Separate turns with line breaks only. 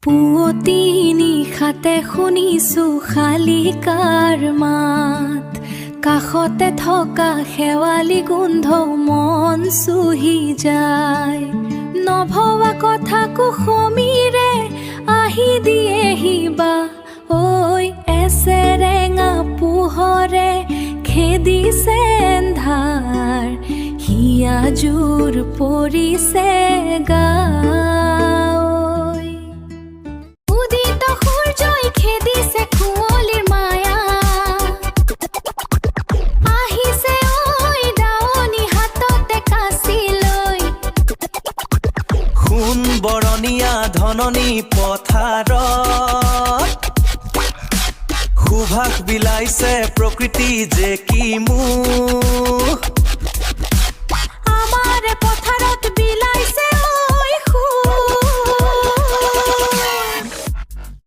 পুৱতি নিশাতে শুনিছো শালিকাৰ মাত, কাষতে থকা শেৱালি গোন্ধ মন চুহি যায়। নভৱা কথা কুসুমীৰে আহি দিয়েহি বা, ঐ এছেৰেঙা পোহৰে খেদিছে এন্ধাৰ, হিয়া জোৰ পৰিছে গাঁৱৈ। উদিত সূৰ্যই খেদিছে কুঁৱলীৰ মায়া, আহিছে ঐ দাৱনী হাততে কাঁচি লৈ।
সোণ বৰণীয়া ধননী পথাৰত সুভাষ বিলাইছে প্ৰকৃতি যে কি মোহ।